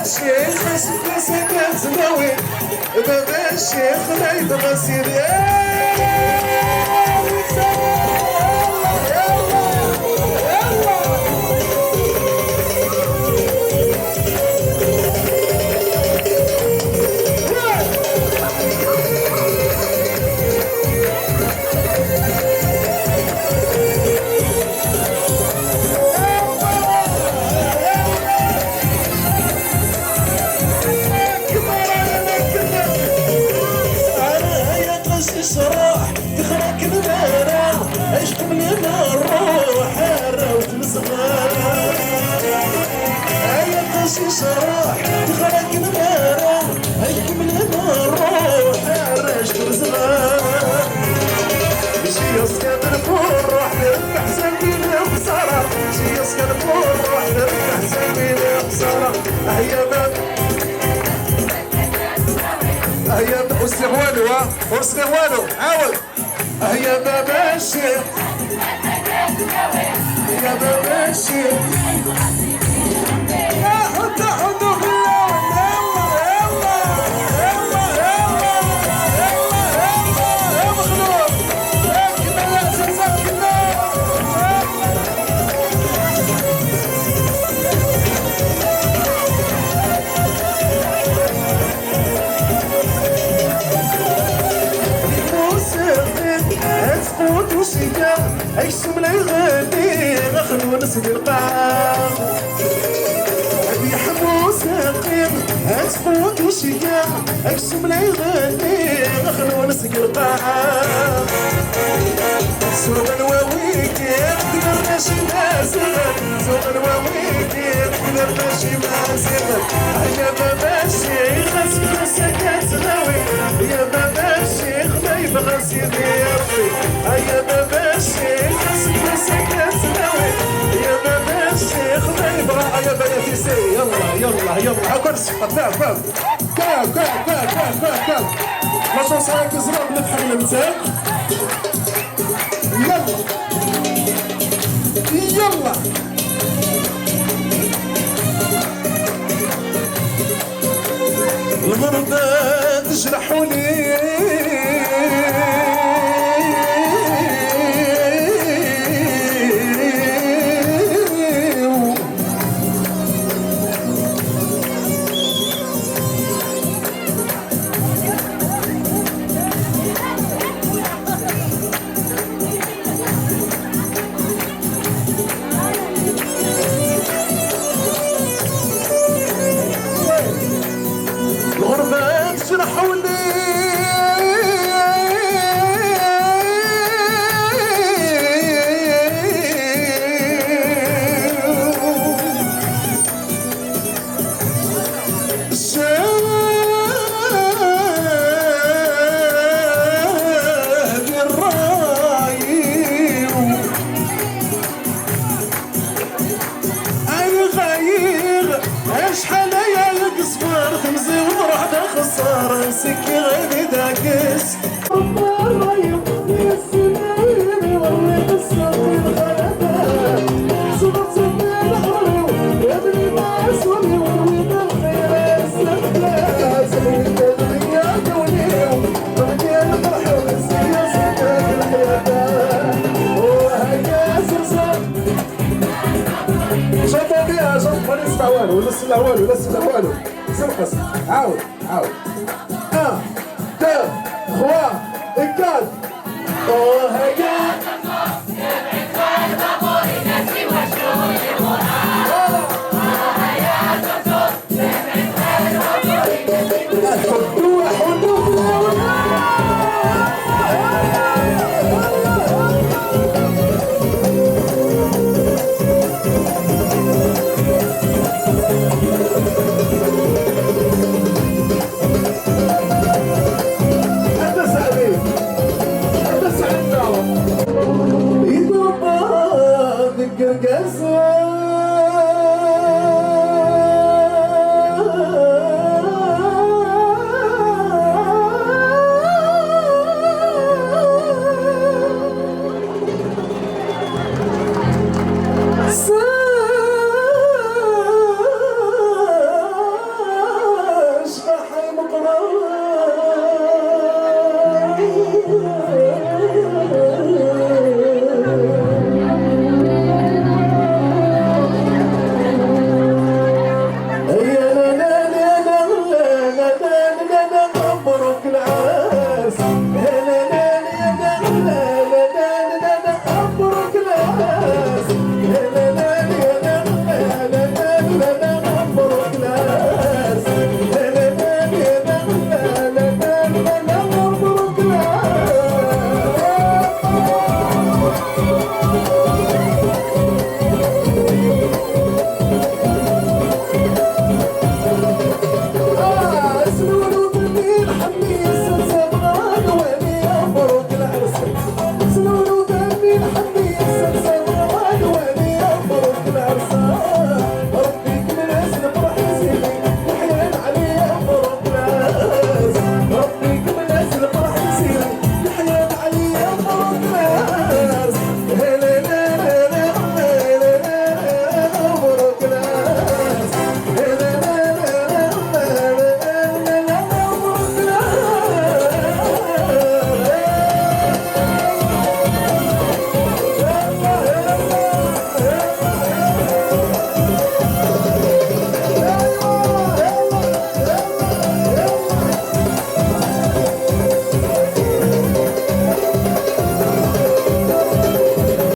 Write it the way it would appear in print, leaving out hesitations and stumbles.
الشيخ شكلي سكن زناوي بابا الشيخ لا يبغى سيدي صراح تخرك المرا عشق من الروح حراوت الصغار يا قاسي صراح تخرك المرا عشق من الروح حراوت الصغار شي يسكن الفرح ترك احسن من الخسارة شي يسكن الفرح ترك احسن من الخسارة هيا باب هيا وصلي والو وصلي والو عاود هيا بابا الشيخ يا بابا الشيخ يا حطوا حطوا في وشيكا ايشم لا يغني غخلو نسقي القاع ابي حموس قيم هتفوت وشيكا ايشم لا يغني غخلو نسقي القاع سوق الواويكير كبر ماشي مازغل سوق الواويكير كبر ماشي مازغل يا بابا الشيخ اسكن سكت غاوي يا بابا الشيخ ما يبغى سيدي ربي يا بابا الشيخ اسكن سكت غاوي يا بابا الشيخ ما يبغى يا بابا فيسي يلا يلا يلا كرسي فاهم فاهم كام كام كام كام كام كام ما شوف صاير تزرب نفحم المتاع يلا يلا الغربة تجرحوني خسارة سكي غير داكس الله يقضي السنين والله الصبر غلبان صبر صبر الحلو يا ابني ما اسوني ورويد الخير السفلاس وانت الدنيا دوني وبدي الفرح والسياسة الحياة وهيا سرسان شوفوا بيها شوف ما نسمع والو لا نسمع والو لا نسمع والو سرقص عاود